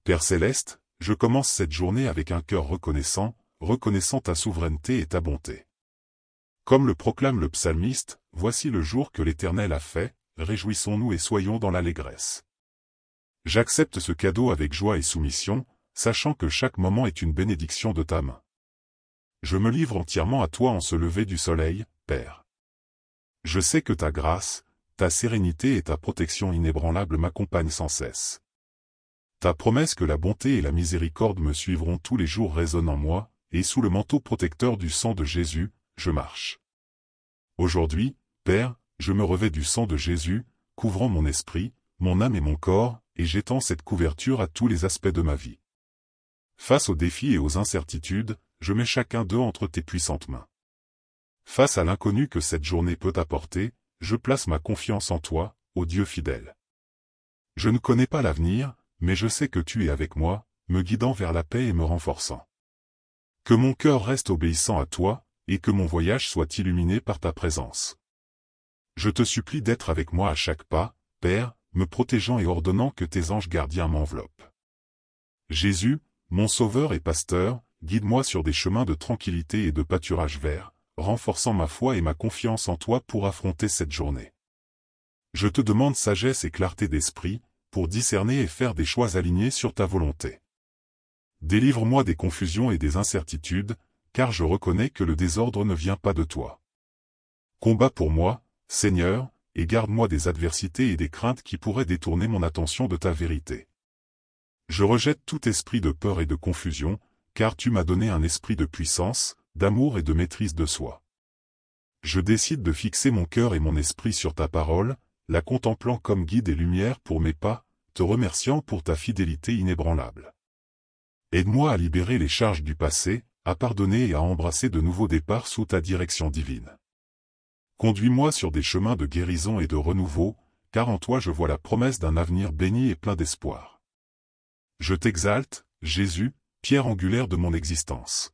Père céleste, je commence cette journée avec un cœur reconnaissant ta souveraineté et ta bonté. Comme le proclame le psalmiste, voici le jour que l'Éternel a fait, réjouissons-nous et soyons dans l'allégresse. J'accepte ce cadeau avec joie et soumission, sachant que chaque moment est une bénédiction de ta main. Je me livre entièrement à toi en ce lever du soleil, Père. Je sais que ta grâce, ta sérénité et ta protection inébranlable m'accompagnent sans cesse. Ta promesse que la bonté et la miséricorde me suivront tous les jours résonne en moi, et sous le manteau protecteur du sang de Jésus, je marche. Aujourd'hui, Père, je me revêts du sang de Jésus, couvrant mon esprit, mon âme et mon corps, et j'étends cette couverture à tous les aspects de ma vie. Face aux défis et aux incertitudes, je mets chacun d'eux entre tes puissantes mains. Face à l'inconnu que cette journée peut apporter, je place ma confiance en toi, ô Dieu fidèle. Je ne connais pas l'avenir, mais je sais que tu es avec moi, me guidant vers la paix et me renforçant. Que mon cœur reste obéissant à toi, et que mon voyage soit illuminé par ta présence. Je te supplie d'être avec moi à chaque pas, Père, me protégeant et ordonnant que tes anges gardiens m'enveloppent. Jésus, mon sauveur et pasteur, guide-moi sur des chemins de tranquillité et de pâturage vert, renforçant ma foi et ma confiance en toi pour affronter cette journée. Je te demande sagesse et clarté d'esprit, pour discerner et faire des choix alignés sur ta volonté. Délivre-moi des confusions et des incertitudes, car je reconnais que le désordre ne vient pas de toi. Combat pour moi, Seigneur, et garde-moi des adversités et des craintes qui pourraient détourner mon attention de ta vérité. Je rejette tout esprit de peur et de confusion, car tu m'as donné un esprit de puissance, d'amour et de maîtrise de soi. Je décide de fixer mon cœur et mon esprit sur ta parole, la contemplant comme guide et lumière pour mes pas, te remerciant pour ta fidélité inébranlable. Aide-moi à libérer les charges du passé, à pardonner et à embrasser de nouveaux départs sous ta direction divine. Conduis-moi sur des chemins de guérison et de renouveau, car en toi je vois la promesse d'un avenir béni et plein d'espoir. Je t'exalte, Jésus, pierre angulaire de mon existence.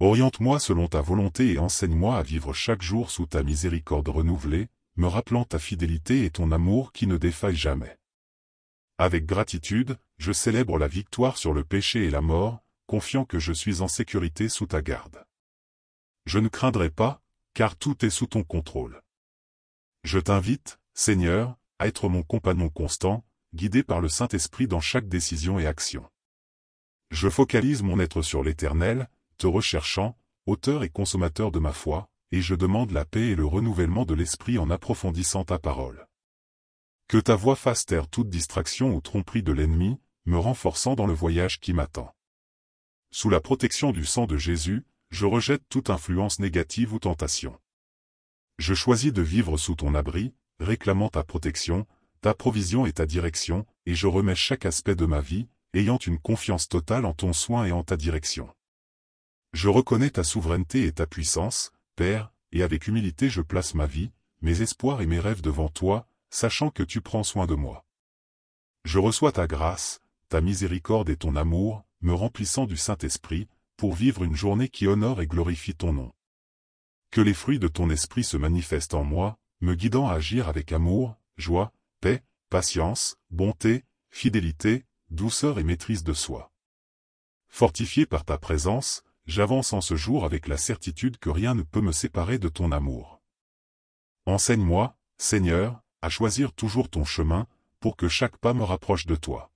Oriente-moi selon ta volonté et enseigne-moi à vivre chaque jour sous ta miséricorde renouvelée, me rappelant ta fidélité et ton amour qui ne défaillent jamais. Avec gratitude, je célèbre la victoire sur le péché et la mort, confiant que je suis en sécurité sous ta garde. Je ne craindrai pas, car tout est sous ton contrôle. Je t'invite, Seigneur, à être mon compagnon constant, guidé par le Saint-Esprit dans chaque décision et action. Je focalise mon être sur l'Éternel, te recherchant, auteur et consommateur de ma foi, et je demande la paix et le renouvellement de l'esprit en approfondissant ta parole. Que ta voix fasse taire toute distraction ou tromperie de l'ennemi, me renforçant dans le voyage qui m'attend. Sous la protection du sang de Jésus, je rejette toute influence négative ou tentation. Je choisis de vivre sous ton abri, réclamant ta protection, ta provision et ta direction, et je remets chaque aspect de ma vie, ayant une confiance totale en ton soin et en ta direction. Je reconnais ta souveraineté et ta puissance, Père, et avec humilité je place ma vie, mes espoirs et mes rêves devant toi, sachant que tu prends soin de moi. Je reçois ta grâce, ta miséricorde et ton amour, me remplissant du Saint-Esprit, pour vivre une journée qui honore et glorifie ton nom. Que les fruits de ton esprit se manifestent en moi, me guidant à agir avec amour, joie, paix, patience, bonté, fidélité, douceur et maîtrise de soi. Fortifié par ta présence, j'avance en ce jour avec la certitude que rien ne peut me séparer de ton amour. Enseigne-moi, Seigneur, à choisir toujours ton chemin, pour que chaque pas me rapproche de toi.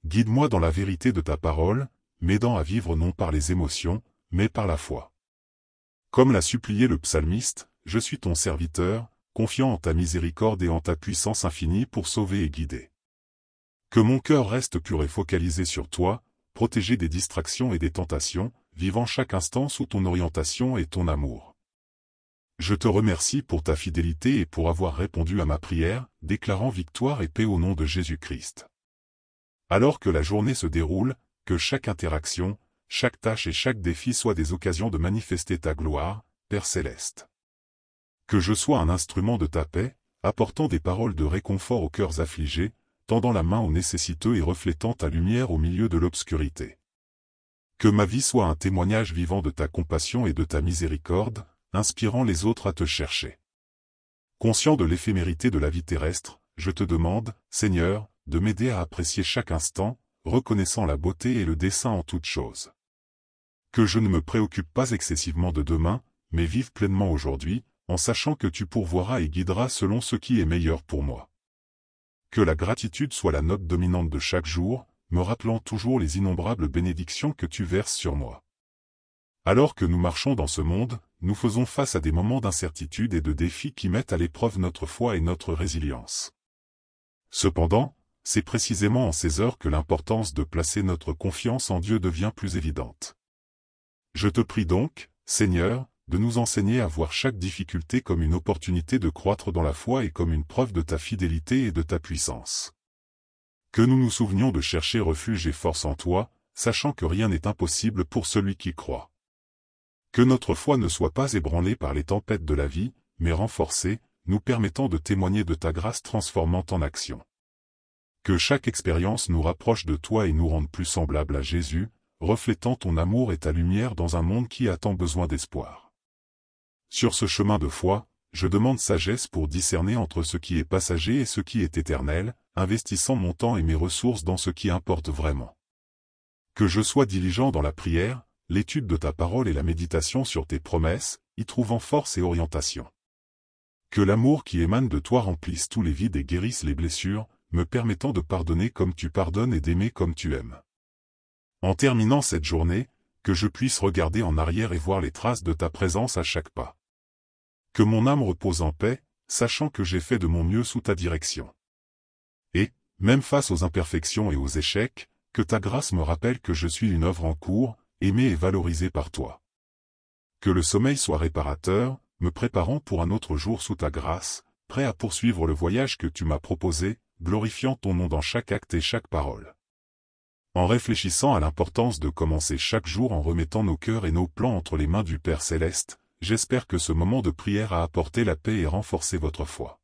Guide-moi dans la vérité de ta parole, m'aidant à vivre non par les émotions, mais par la foi. Comme l'a supplié le psalmiste, je suis ton serviteur, confiant en ta miséricorde et en ta puissance infinie pour sauver et guider. Que mon cœur reste pur et focalisé sur toi, protégé des distractions et des tentations, vivant chaque instant sous ton orientation et ton amour. Je te remercie pour ta fidélité et pour avoir répondu à ma prière, déclarant victoire et paix au nom de Jésus-Christ. Alors que la journée se déroule, que chaque interaction, chaque tâche et chaque défi soient des occasions de manifester ta gloire, Père céleste. Que je sois un instrument de ta paix, apportant des paroles de réconfort aux cœurs affligés, tendant la main aux nécessiteux et reflétant ta lumière au milieu de l'obscurité. Que ma vie soit un témoignage vivant de ta compassion et de ta miséricorde, inspirant les autres à te chercher. Conscient de l'éphémérité de la vie terrestre, je te demande, Seigneur, de m'aider à apprécier chaque instant, reconnaissant la beauté et le dessein en toutes choses. Que je ne me préoccupe pas excessivement de demain, mais vive pleinement aujourd'hui, en sachant que tu pourvoiras et guideras selon ce qui est meilleur pour moi. Que la gratitude soit la note dominante de chaque jour, me rappelant toujours les innombrables bénédictions que tu verses sur moi. Alors que nous marchons dans ce monde, nous faisons face à des moments d'incertitude et de défis qui mettent à l'épreuve notre foi et notre résilience. Cependant, c'est précisément en ces heures que l'importance de placer notre confiance en Dieu devient plus évidente. Je te prie donc, Seigneur, de nous enseigner à voir chaque difficulté comme une opportunité de croître dans la foi et comme une preuve de ta fidélité et de ta puissance. Que nous nous souvenions de chercher refuge et force en toi, sachant que rien n'est impossible pour celui qui croit. Que notre foi ne soit pas ébranlée par les tempêtes de la vie, mais renforcée, nous permettant de témoigner de ta grâce transformante en action. Que chaque expérience nous rapproche de toi et nous rende plus semblables à Jésus, reflétant ton amour et ta lumière dans un monde qui a tant besoin d'espoir. Sur ce chemin de foi, je demande sagesse pour discerner entre ce qui est passager et ce qui est éternel, investissant mon temps et mes ressources dans ce qui importe vraiment. Que je sois diligent dans la prière, l'étude de ta parole et la méditation sur tes promesses, y trouvant force et orientation. Que l'amour qui émane de toi remplisse tous les vides et guérisse les blessures, me permettant de pardonner comme tu pardonnes et d'aimer comme tu aimes. En terminant cette journée, que je puisse regarder en arrière et voir les traces de ta présence à chaque pas. Que mon âme repose en paix, sachant que j'ai fait de mon mieux sous ta direction. Et, même face aux imperfections et aux échecs, que ta grâce me rappelle que je suis une œuvre en cours, aimée et valorisée par toi. Que le sommeil soit réparateur, me préparant pour un autre jour sous ta grâce, prêt à poursuivre le voyage que tu m'as proposé, glorifiant ton nom dans chaque acte et chaque parole. En réfléchissant à l'importance de commencer chaque jour en remettant nos cœurs et nos plans entre les mains du Père Céleste, j'espère que ce moment de prière a apporté la paix et renforcé votre foi.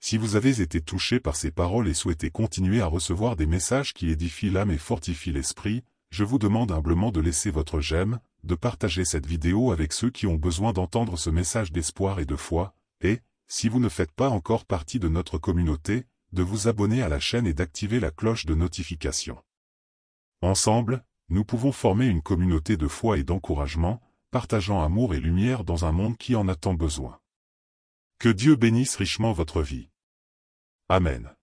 Si vous avez été touché par ces paroles et souhaitez continuer à recevoir des messages qui édifient l'âme et fortifient l'esprit, je vous demande humblement de laisser votre j'aime, de partager cette vidéo avec ceux qui ont besoin d'entendre ce message d'espoir et de foi, et, si vous ne faites pas encore partie de notre communauté, de vous abonner à la chaîne et d'activer la cloche de notification. Ensemble, nous pouvons former une communauté de foi et d'encouragement, partageant amour et lumière dans un monde qui en a tant besoin. Que Dieu bénisse richement votre vie. Amen.